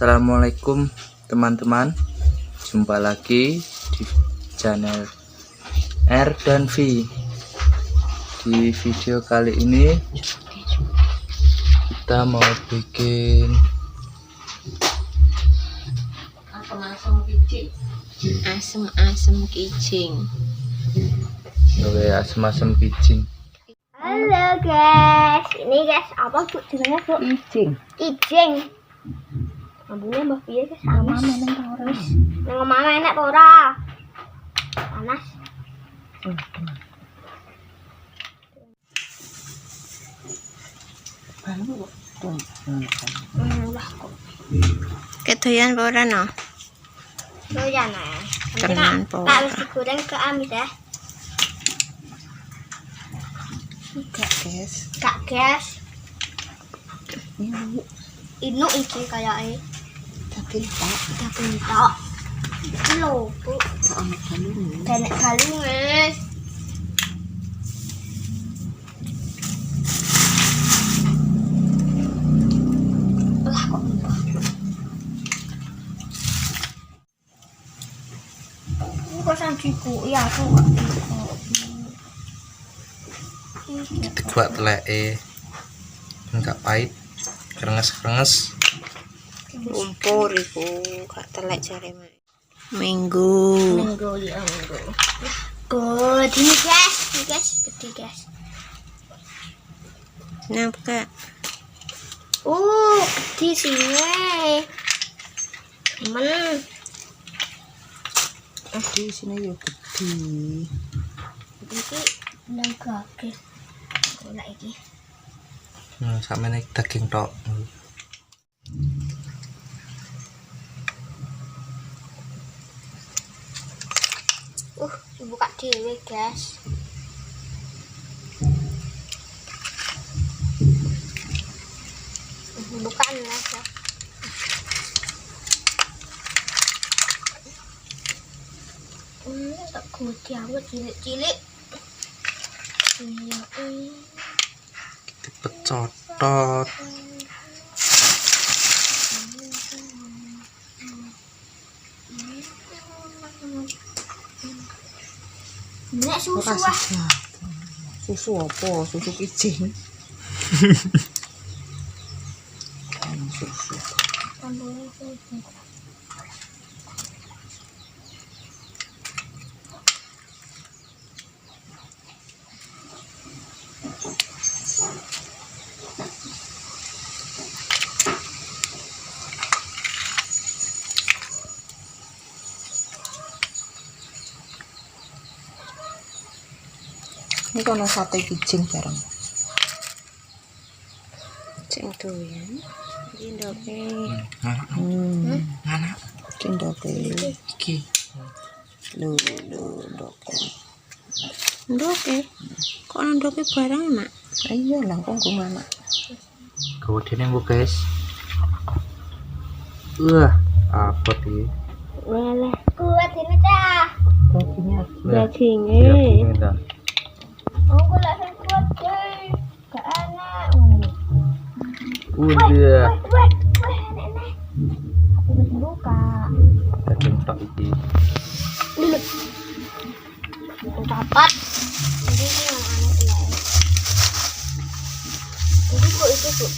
Assalamualaikum teman-teman, jumpa lagi di channel R dan V. Di video kali ini kita mau bikin asem kicing. Oke, asem kicing. Halo guys, ini guys apa bu jenenge bu? Kicing. Ambune mbah piye guys? Sama meneng ta ora wis. Nang omah enak apa ora? Panas. Lah kok. Kedoyan apa ora no? Doyan ae. Tenan po. Tak wis digoreng ke amis ya. Kak guys. Inu iki kayake. Daging tok. Iki lho, Bu. Tenek galung wis. Lah kok. Ini kok sanjiku ya aku. Ditegak teleke enggak pahit, krenges-krenges. Lumpur iku, gak telek jare mak. Minggu. Ya minggu. Good, ini guys, gede guys. Kenapa kak? Gede sini. Men. Di sini ya gede. Iki nang gage. Golek iki. Sampe nek daging tok. Buka dhewe, guys. Bukaan aja. Tak gede amat cilik-cilik. Iya, Dipecotot. Nek susu ah. Susu apa? Susu kicing. Susu. Ini kono sate kicing bareng. Kicing doyan. Iki ndoke. Mana? Iki ndoke. Iki. Lho, ndoke. Ndoke. Kok ndoke bareng, Mak? Iya lah, kok nggo anak. Kemudian bu guys. Apa sih? Walah, kuat ini dah. Dagingnya. Dah. Aku lak sing kuat deh. Gak enak. Udah. Nenek. Aku wis buka. Daging tok iki. Dapat. Jadi ini yang aneh lah. Ini kok itu tuh.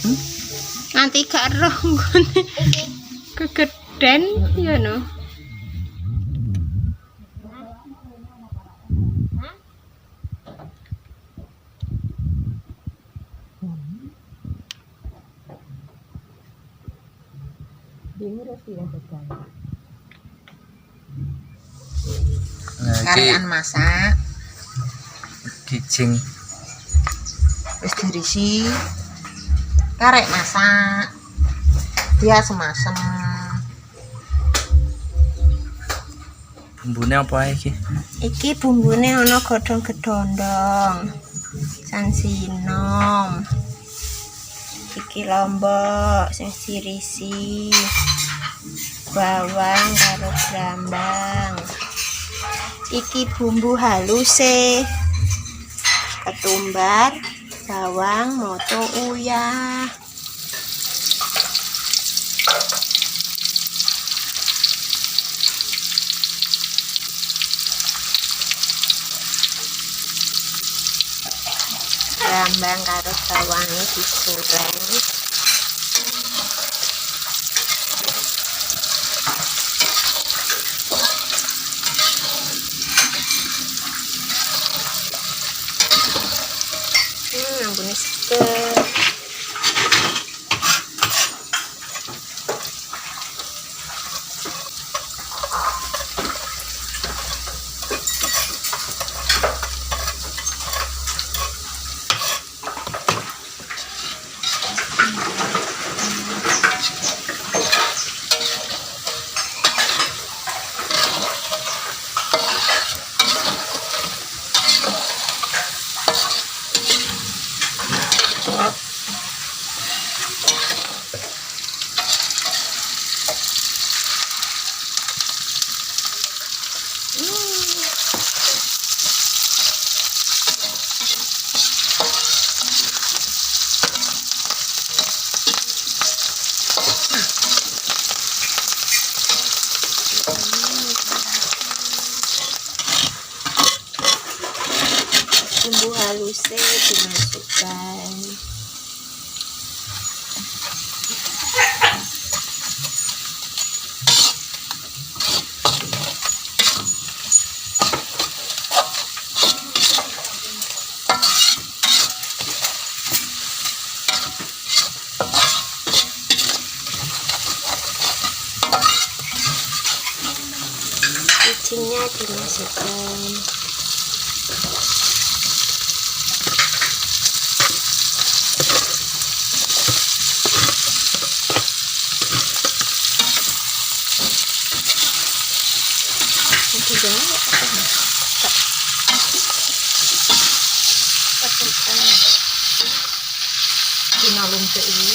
Nanti gak roh nggone. Iki. Kegeden ya no. Karean masak Kicing. wis dirisi karek masak dia semasem Bumbune apa iki? bumbune ana godhong gedondong san sinom iki lombok sing dirisi bawang karo brambang iki bumbu halus ketumbar bawang moto uyah brambang karo bawange digoreng. Ampune seger. Bumbu halusnya dimasukkan. Kucingnya dimasukkan. Dinalum ke ini.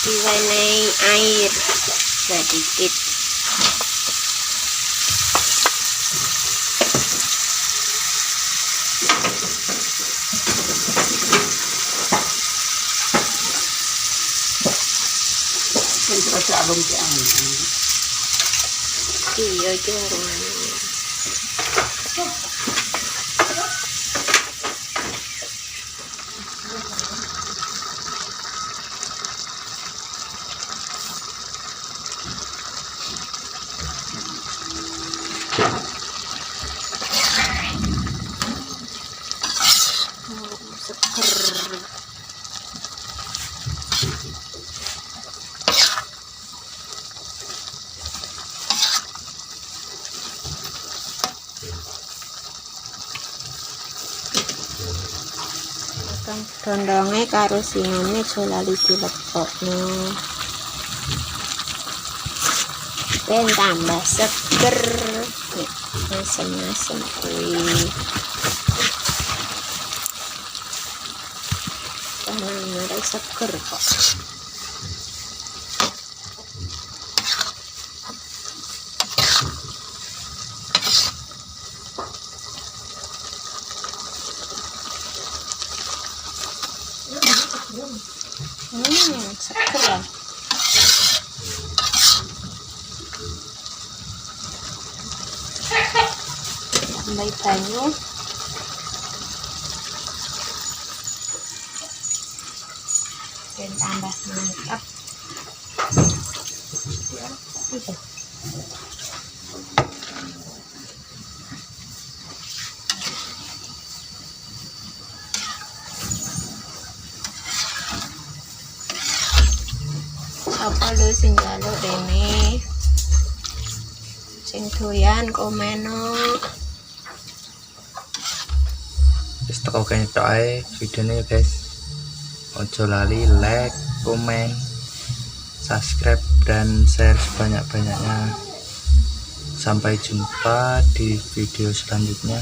Diwarnai air sedikit. Iya jangan. Seger. Dondonge karo singone aja lali dilebokno. Ben tambah seger. Nek asem-asem kuwi. Ada seger kok. Seger ya. Tambah banyu. Dan tambah mantap. Apa lu sing njaluk rene? Sing doyan komeno. Wis teko kene tok ae videone ya guys. Ojo lali like, komen, subscribe dan share sebanyak-banyaknya. Sampai jumpa di video selanjutnya.